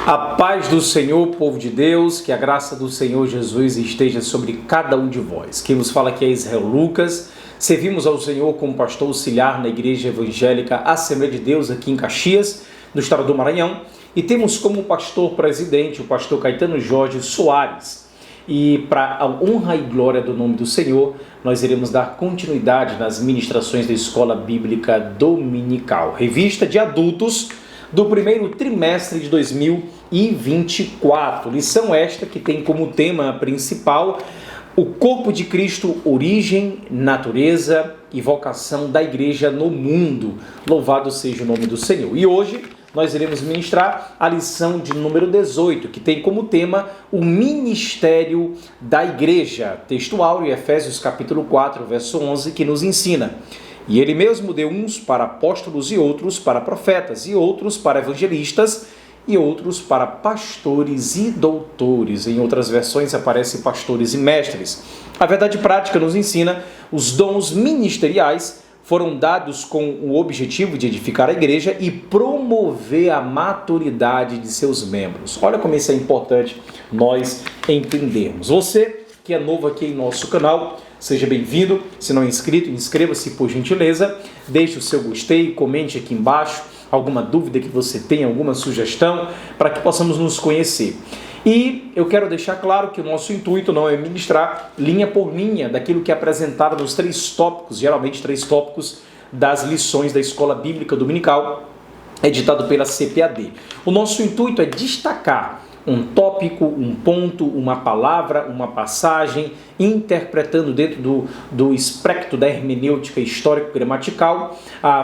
A paz do Senhor, povo de Deus, que a graça do Senhor Jesus esteja sobre cada um de vós. Quem nos fala aqui é Israel Lucas. Servimos ao Senhor como pastor auxiliar na Igreja Evangélica Assembleia de Deus aqui em Caxias, no estado do Maranhão. E temos como pastor presidente o pastor Caetano Jorge Soares. E para a honra e glória do nome do Senhor, nós iremos dar continuidade nas ministrações da Escola Bíblica Dominical, revista de adultos do primeiro trimestre de 2024. Lição esta que tem como tema principal o corpo de Cristo, origem, natureza e vocação da igreja no mundo. Louvado seja o nome do Senhor. E hoje nós iremos ministrar a lição de número 18, que tem como tema o ministério da igreja. Texto áureo, Efésios capítulo 4, verso 11, que nos ensina: e ele mesmo deu uns para apóstolos e outros para profetas, e outros para evangelistas, e outros para pastores e doutores. Em outras versões aparece pastores e mestres. A verdade prática nos ensina os dons ministeriais foram dados com o objetivo de edificar a igreja e promover a maturidade de seus membros. Olha como isso é importante nós entendermos. Você que é novo aqui em nosso canal, seja bem-vindo. Se não é inscrito, inscreva-se por gentileza. Deixe o seu gostei, comente aqui embaixo alguma dúvida que você tenha, alguma sugestão, para que possamos nos conhecer. E eu quero deixar claro que o nosso intuito não é ministrar linha por linha daquilo que é apresentado nos 3 tópicos, geralmente 3 tópicos das lições da Escola Bíblica Dominical, editado pela CPAD. O nosso intuito é destacar um tópico, um ponto, uma palavra, uma passagem, interpretando dentro do espectro da hermenêutica histórico-gramatical,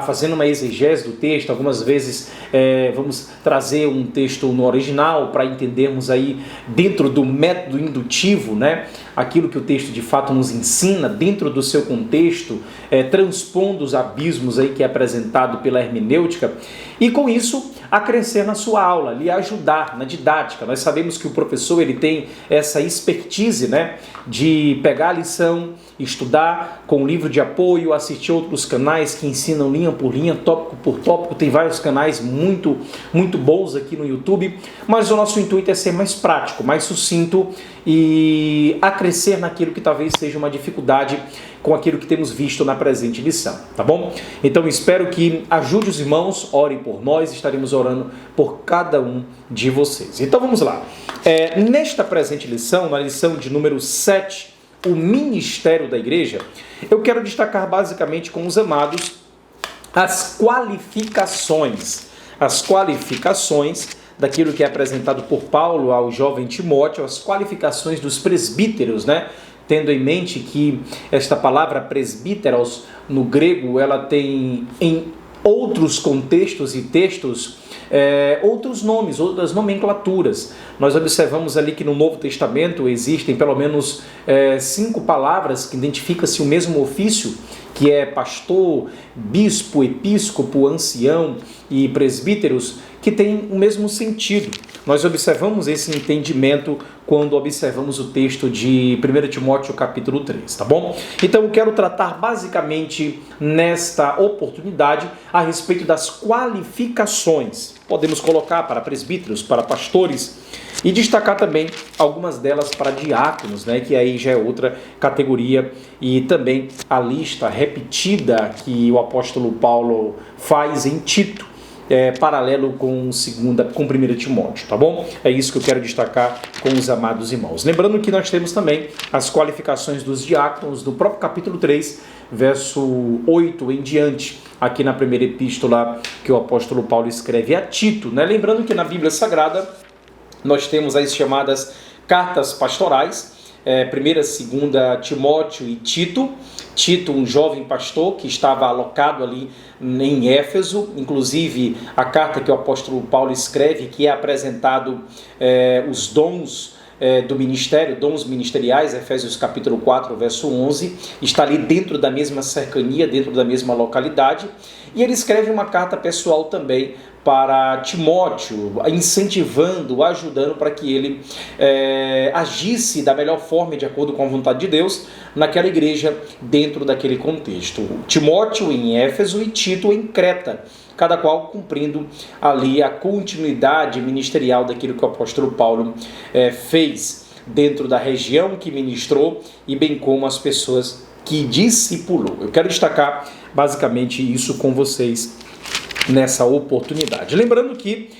fazendo uma exegese do texto. Algumas vezes vamos trazer um texto no original para entendermos aí dentro do método indutivo, né, aquilo que o texto de fato nos ensina dentro do seu contexto, transpondo os abismos aí que é apresentado pela hermenêutica, e com isso a crescer na sua aula, lhe ajudar na didática. Nós sabemos que o professor ele tem essa expertise, né, de pegar a lição, estudar com um livro de apoio, assistir outros canais que ensinam linha por linha, tópico por tópico. Tem vários canais muito bons aqui no YouTube, mas o nosso intuito é ser mais prático, mais sucinto e a crescer naquilo que talvez seja uma dificuldade com aquilo que temos visto na presente lição, tá bom? Então espero que ajude os irmãos, orem por nós, estaremos orando por cada um de vocês. Então vamos lá. Nesta presente lição, na lição de número 7, o ministério da igreja, eu quero destacar basicamente com os amados as qualificações daquilo que é apresentado por Paulo ao jovem Timóteo, as qualificações dos presbíteros, né? Tendo em mente que esta palavra presbíteros no grego, ela tem em outros contextos e textos outros nomes, outras nomenclaturas. Nós observamos ali que no Novo Testamento existem pelo menos 5 palavras que identificam-se o mesmo ofício, que é pastor, bispo, episcopo, ancião e presbíteros, que tem o mesmo sentido. Nós observamos esse entendimento quando observamos o texto de 1 Timóteo capítulo 3, tá bom? Então eu quero tratar basicamente nesta oportunidade a respeito das qualificações. Podemos colocar para presbíteros, para pastores e destacar também algumas delas para diáconos, né? Que aí já é outra categoria, e também a lista repetida que o apóstolo Paulo faz em Tito, paralelo com 1 Timóteo, tá bom? É isso que eu quero destacar com os amados irmãos. Lembrando que nós temos também as qualificações dos diáconos do próprio capítulo 3, verso 8 em diante, aqui na primeira epístola que o apóstolo Paulo escreve a Tito, né? Lembrando que na Bíblia Sagrada nós temos as chamadas cartas pastorais, 1ª, 2ª Timóteo e Tito. Tito, um jovem pastor que estava alocado ali em Éfeso, inclusive a carta que o apóstolo Paulo escreve, que é apresentado os dons do ministério, dons ministeriais, Efésios capítulo 4, verso 11, está ali dentro da mesma cercania, dentro da mesma localidade, e ele escreve uma carta pessoal também para Timóteo, incentivando, ajudando para que ele agisse da melhor forma, de acordo com a vontade de Deus, naquela igreja, dentro daquele contexto. Timóteo em Éfeso e Tito em Creta, cada qual cumprindo ali a continuidade ministerial daquilo que o apóstolo Paulo fez dentro da região que ministrou e bem como as pessoas que discipulou. Eu quero destacar basicamente isso com vocês nessa oportunidade. Lembrando que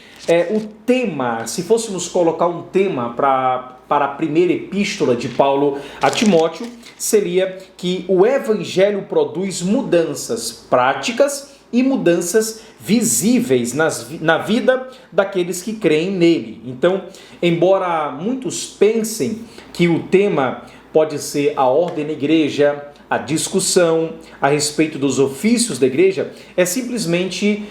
o tema, se fôssemos colocar um tema para a primeira epístola de Paulo a Timóteo, seria que o Evangelho produz mudanças práticas e mudanças visíveis na vida daqueles que creem nele. Então, embora muitos pensem que o tema pode ser a ordem na igreja, a discussão a respeito dos ofícios da igreja, é simplesmente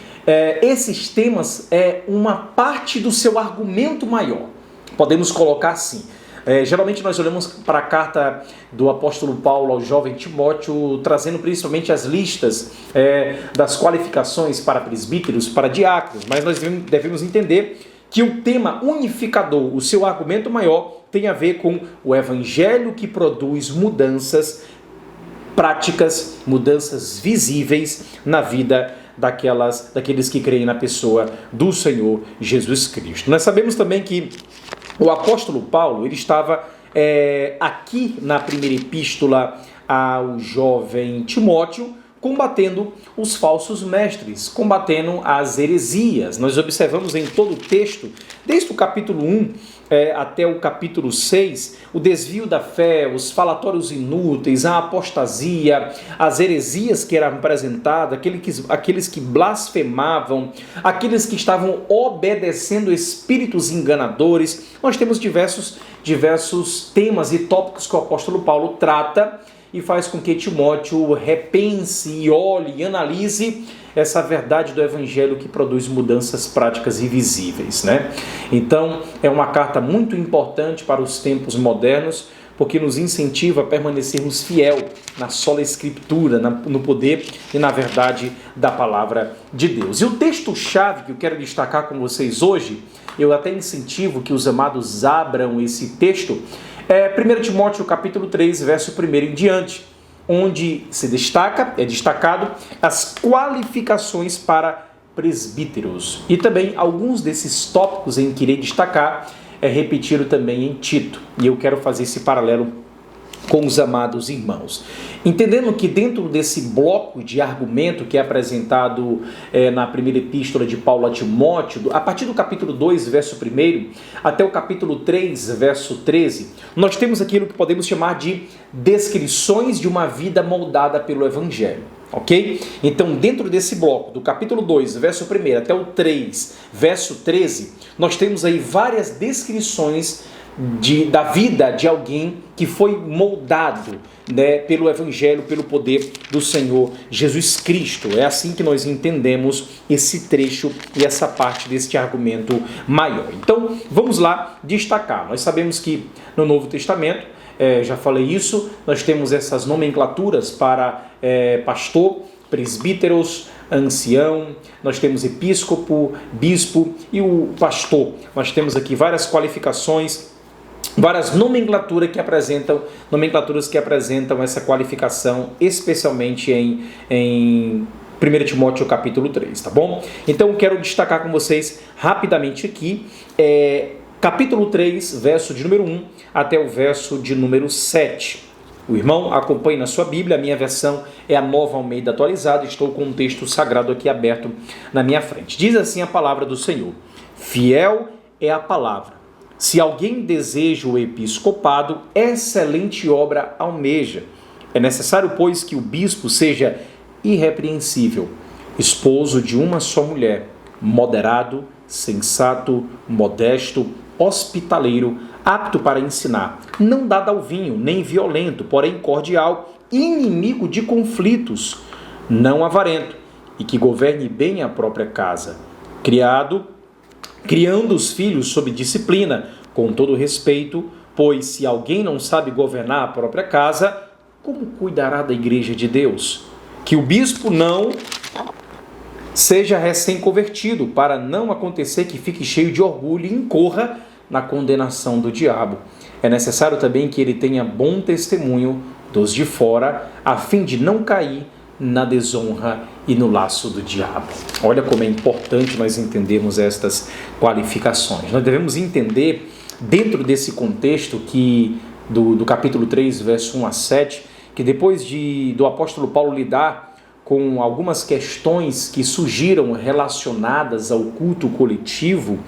esses temas uma parte do seu argumento maior. Podemos colocar assim. Geralmente nós olhamos para a carta do apóstolo Paulo ao jovem Timóteo, trazendo principalmente as listas das qualificações para presbíteros, para diáconos, mas nós devemos entender que o tema unificador, o seu argumento maior, tem a ver com o evangelho que produz mudanças práticas, mudanças visíveis na vida daqueles que creem na pessoa do Senhor Jesus Cristo. Nós sabemos também que o apóstolo Paulo, ele estava aqui na primeira epístola ao jovem Timóteo, combatendo os falsos mestres, combatendo as heresias. Nós observamos em todo o texto, desde o capítulo 1 até o capítulo 6, o desvio da fé, os falatórios inúteis, a apostasia, as heresias que eram apresentadas, aqueles que blasfemavam, aqueles que estavam obedecendo espíritos enganadores. Nós temos diversos temas e tópicos que o apóstolo Paulo trata e faz com que Timóteo repense e olhe e analise essa verdade do evangelho que produz mudanças práticas e visíveis, né? Então, é uma carta muito importante para os tempos modernos, porque nos incentiva a permanecermos fiel na sola escritura, no poder e na verdade da palavra de Deus. E o texto-chave que eu quero destacar com vocês hoje, eu até incentivo que os amados abram esse texto, 1 Timóteo capítulo 3, verso 1 em diante, onde é destacado as qualificações para presbíteros. E também alguns desses tópicos em que irei destacar repetido também em Tito. E eu quero fazer esse paralelo com os amados irmãos. Entendendo que dentro desse bloco de argumento que é apresentado na primeira epístola de Paulo a Timóteo, a partir do capítulo 2, verso 1, até o capítulo 3, verso 13, nós temos aquilo que podemos chamar de descrições de uma vida moldada pelo Evangelho. Ok? Então, dentro desse bloco, do capítulo 2, verso 1 até o 3, verso 13, nós temos aí várias descrições da vida de alguém que foi moldado, né, pelo Evangelho, pelo poder do Senhor Jesus Cristo. É assim que nós entendemos esse trecho e essa parte deste argumento maior. Então, vamos lá destacar. Nós sabemos que no Novo Testamento, já falei isso, nós temos essas nomenclaturas para pastor, presbíteros, ancião, nós temos episcopo, bispo e o pastor. Nós temos aqui várias qualificações, várias nomenclaturas que apresentam essa qualificação, especialmente em 1 Timóteo capítulo 3, tá bom? Então eu quero destacar com vocês rapidamente aqui, capítulo 3, verso de número 1 até o verso de número 7. O irmão acompanhe na sua Bíblia, a minha versão é a Nova Almeida atualizada, estou com um texto sagrado aqui aberto na minha frente. Diz assim a palavra do Senhor: fiel é a palavra. Se alguém deseja o episcopado, excelente obra almeja. É necessário, pois, que o bispo seja irrepreensível, esposo de uma só mulher, moderado, sensato, modesto, hospitaleiro, apto para ensinar, não dado ao vinho, nem violento, porém cordial, inimigo de conflitos, não avarento, e que governe bem a própria casa, criando os filhos sob disciplina, com todo respeito, pois se alguém não sabe governar a própria casa, como cuidará da igreja de Deus? Que o bispo não Seja recém-convertido, para não acontecer que fique cheio de orgulho e incorra na condenação do diabo. É necessário também que ele tenha bom testemunho dos de fora, a fim de não cair na desonra e no laço do diabo. Olha como é importante nós entendermos estas qualificações. Nós devemos entender, dentro desse contexto do capítulo 3, verso 1 a 7, que depois do apóstolo Paulo lidar com algumas questões que surgiram relacionadas ao culto coletivo,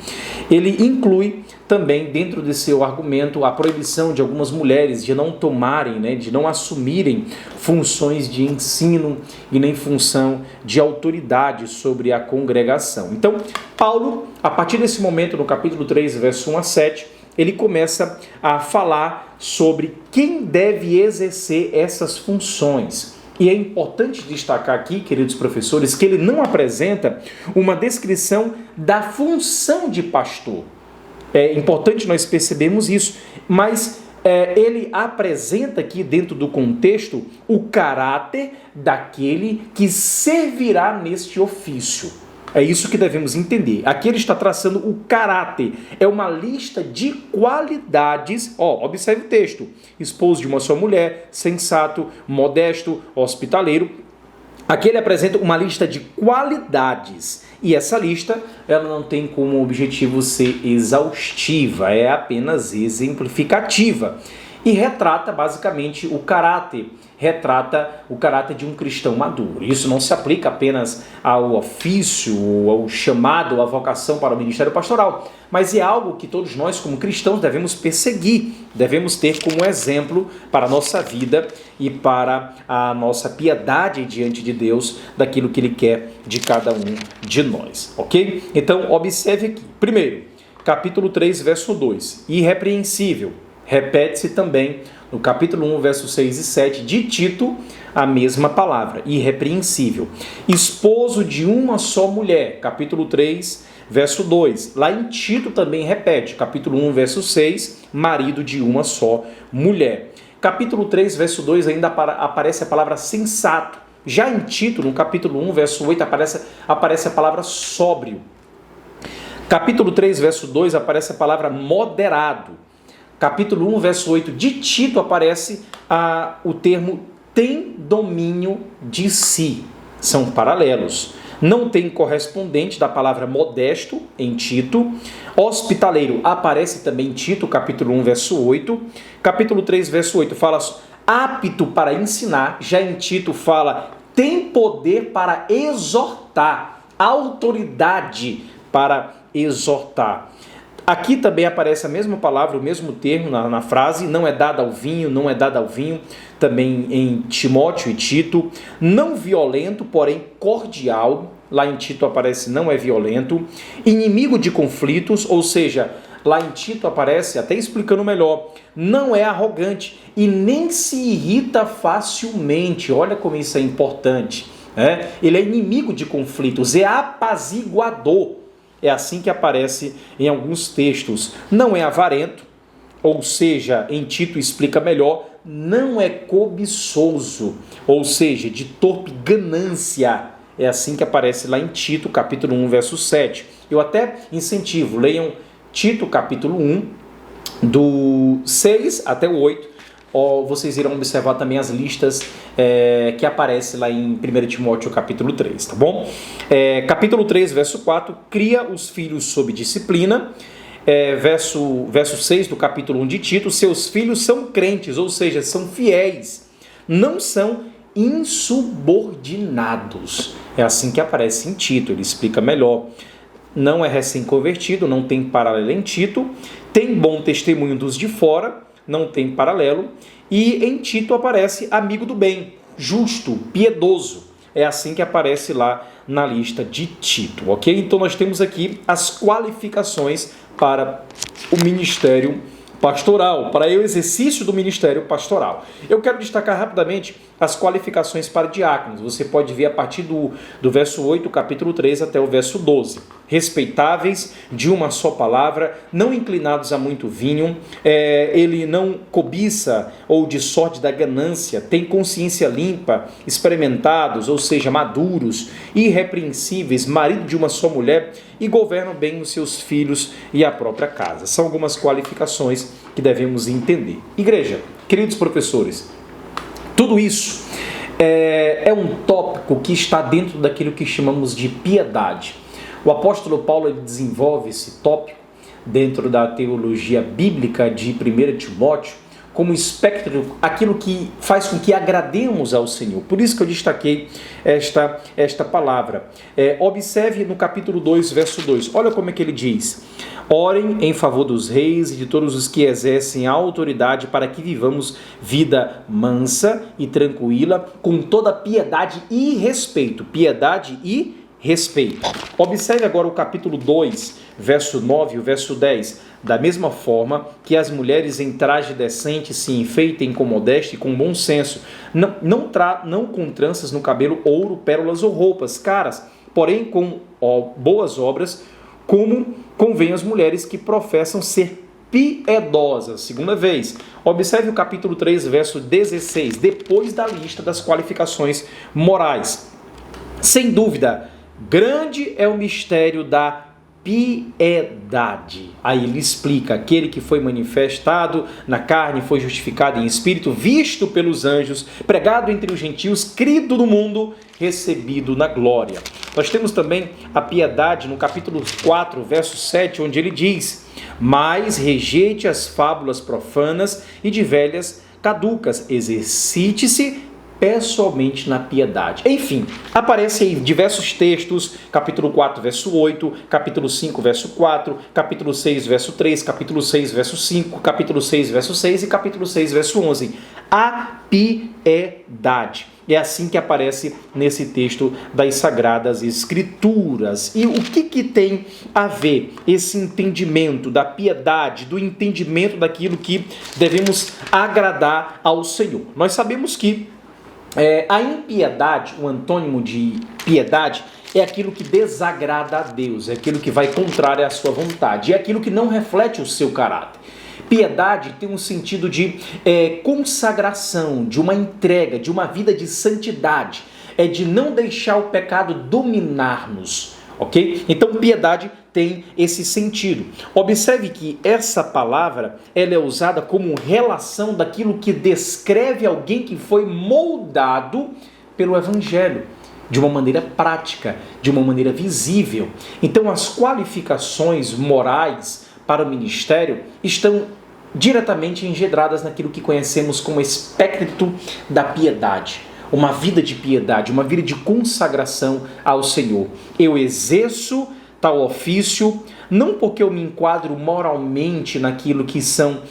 ele inclui também dentro de seu argumento a proibição de algumas mulheres de não tomarem, de não assumirem funções de ensino e nem função de autoridade sobre a congregação. Então, Paulo, a partir desse momento, no capítulo 3, verso 1 a 7, ele começa a falar sobre quem deve exercer essas funções. E é importante destacar aqui, queridos professores, que ele não apresenta uma descrição da função de pastor. É importante nós percebermos isso, mas ele apresenta aqui dentro do contexto o caráter daquele que servirá neste ofício. É isso que devemos entender. Aqui ele está traçando o caráter. É uma lista de qualidades. Observe o texto. Esposo de uma só mulher, sensato, modesto, hospitaleiro. Aqui ele apresenta uma lista de qualidades. E essa lista, ela não tem como objetivo ser exaustiva, é apenas exemplificativa. E retrata basicamente o caráter de um cristão maduro. Isso não se aplica apenas ao ofício, ao chamado, à vocação para o ministério pastoral, mas é algo que todos nós como cristãos devemos perseguir, devemos ter como exemplo para a nossa vida e para a nossa piedade diante de Deus, daquilo que Ele quer de cada um de nós, ok? Então, observe aqui. Primeiro, capítulo 3, verso 2, irrepreensível. Repete-se também no capítulo 1, versos 6 e 7 de Tito, a mesma palavra, irrepreensível. Esposo de uma só mulher, capítulo 3, verso 2. Lá em Tito também repete, capítulo 1, verso 6, marido de uma só mulher. Capítulo 3, verso 2, ainda aparece a palavra sensato. Já em Tito, no capítulo 1, verso 8, aparece a palavra sóbrio. Capítulo 3, verso 2, aparece a palavra moderado. Capítulo 1, verso 8 de Tito aparece o termo tem domínio de si. São paralelos. Não tem correspondente da palavra modesto em Tito. Hospitaleiro aparece também em Tito, capítulo 1, verso 8. Capítulo 3, verso 8 fala apto para ensinar. Já em Tito fala tem poder para exortar, autoridade para exortar. Aqui também aparece a mesma palavra, o mesmo termo na frase, não é dada ao vinho, também em Timóteo e Tito. Não violento, porém cordial, lá em Tito aparece não é violento. Inimigo de conflitos, ou seja, lá em Tito aparece, até explicando melhor, não é arrogante e nem se irrita facilmente. Olha como isso é importante. Ele é inimigo de conflitos, é apaziguador. É assim que aparece em alguns textos. Não é avarento, ou seja, em Tito explica melhor, não é cobiçoso, ou seja, de torpe ganância. É assim que aparece lá em Tito, capítulo 1, verso 7. Eu até incentivo, leiam Tito, capítulo 1, do 6 até o 8. Vocês irão observar também as listas que aparecem lá em 1 Timóteo capítulo 3, tá bom? Capítulo 3, verso 4, cria os filhos sob disciplina. Verso 6 do capítulo 1 de Tito, seus filhos são crentes, ou seja, são fiéis, não são insubordinados. É assim que aparece em Tito, ele explica melhor. Não é recém-convertido, não tem paralelo em Tito, tem bom testemunho dos de fora, não tem paralelo, e em Tito aparece amigo do bem, justo, piedoso. É assim que aparece lá na lista de Tito, ok? Então nós temos aqui as qualificações para o ministério pastoral, para o exercício do ministério pastoral. Eu quero destacar rapidamente as qualificações para diáconos. Você pode ver a partir do verso 8, capítulo 3, até o verso 12. Respeitáveis, de uma só palavra, não inclinados a muito vinho, ele não cobiça ou de sorte da ganância, tem consciência limpa, experimentados, ou seja, maduros, irrepreensíveis, marido de uma só mulher e governam bem os seus filhos e a própria casa. São algumas qualificações que devemos entender. Igreja, queridos professores, tudo isso é um tópico que está dentro daquilo que chamamos de piedade. O apóstolo Paulo ele desenvolve esse tópico dentro da teologia bíblica de 1 Timóteo como espectro, aquilo que faz com que agrademos ao Senhor. Por isso que eu destaquei esta palavra. Observe no capítulo 2, verso 2. Olha como é que ele diz: orem em favor dos reis e de todos os que exercem a autoridade para que vivamos vida mansa e tranquila, com toda piedade e respeito. Piedade e respeito. Observe agora o capítulo 2, verso 9 e o verso 10. Da mesma forma que as mulheres em traje decente se enfeitem com modéstia e com bom senso, não com tranças no cabelo, ouro, pérolas ou roupas caras, porém com boas obras, como convém às mulheres que professam ser piedosas. Segunda vez, observe o capítulo 3, verso 16, depois da lista das qualificações morais. Sem dúvida, grande é o mistério da piedade. Aí ele explica: aquele que foi manifestado na carne, foi justificado em espírito, visto pelos anjos, pregado entre os gentios, crido no mundo, recebido na glória. Nós temos também a piedade no capítulo 4, verso 7, onde ele diz: mas rejeite as fábulas profanas e de velhas caducas, exercite-se pessoalmente na piedade. Enfim, aparece aí diversos textos, capítulo 4, verso 8, capítulo 5, verso 4, capítulo 6, verso 3, capítulo 6, verso 5, capítulo 6, verso 6 e capítulo 6, verso 11. A piedade. É assim que aparece nesse texto das Sagradas Escrituras. E o que tem a ver esse entendimento da piedade, do entendimento daquilo que devemos agradar ao Senhor? Nós sabemos que a impiedade, o antônimo de piedade, é aquilo que desagrada a Deus, é aquilo que vai contrário à sua vontade, é aquilo que não reflete o seu caráter. Piedade tem um sentido de consagração, de uma entrega, de uma vida de santidade, é de não deixar o pecado dominar-nos, ok? Então, piedade tem esse sentido. Observe que essa palavra ela é usada como relação daquilo que descreve alguém que foi moldado pelo Evangelho, de uma maneira prática, de uma maneira visível. Então, as qualificações morais para o ministério estão diretamente engendradas naquilo que conhecemos como espectro da piedade. Uma vida de piedade, uma vida de consagração ao Senhor. Eu exerço tal ofício, não porque eu me enquadro moralmente naquilo que são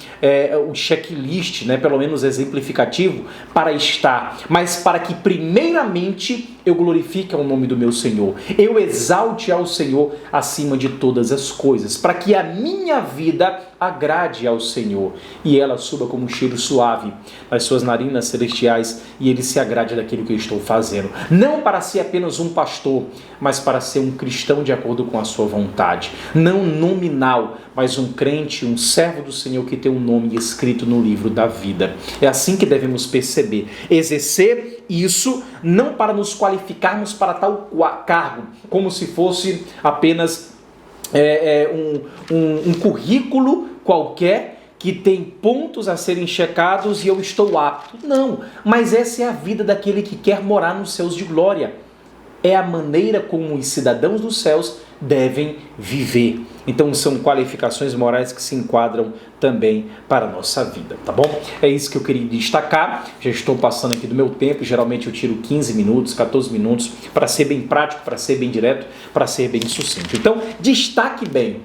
o checklist, pelo menos exemplificativo, para estar, mas para que primeiramente eu glorifique o nome do meu Senhor, eu exalte ao Senhor acima de todas as coisas, para que a minha vida agrade ao Senhor e ela suba como um cheiro suave nas suas narinas celestiais e ele se agrade daquilo que eu estou fazendo. Não para ser apenas um pastor, mas para ser um cristão de acordo com a sua vontade. Não nominal, mas um crente, um servo do Senhor que tem um nome escrito no livro da vida. É assim que devemos perceber. Exercer isso não para nos qualificarmos para tal cargo, como se fosse apenas um currículo qualquer que tem pontos a serem checados e eu estou apto. Não, mas essa é a vida daquele que quer morar nos céus de glória. É a maneira como os cidadãos dos céus devem viver. Então são qualificações morais que se enquadram também para a nossa vida, tá bom? É isso que eu queria destacar. Já estou passando aqui do meu tempo, geralmente eu tiro 15 minutos, 14 minutos, para ser bem prático, para ser bem direto, para ser bem sucinto. Então, destaque bem.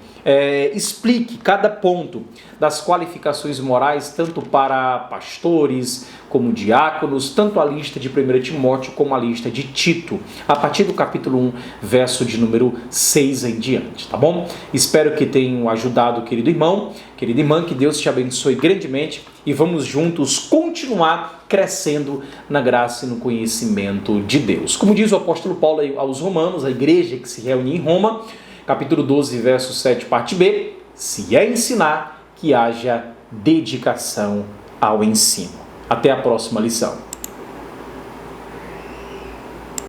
explique cada ponto das qualificações morais, tanto para pastores como diáconos, tanto a lista de 1 Timóteo como a lista de Tito, a partir do capítulo 1, verso de número 6 em diante, tá bom? Espero que tenham ajudado, querido irmão, querida irmã, que Deus te abençoe grandemente e vamos juntos continuar crescendo na graça e no conhecimento de Deus. Como diz o apóstolo Paulo aos Romanos, a igreja que se reúne em Roma, capítulo 12, verso 7, parte B, se é ensinar, que haja dedicação ao ensino. Até a próxima lição.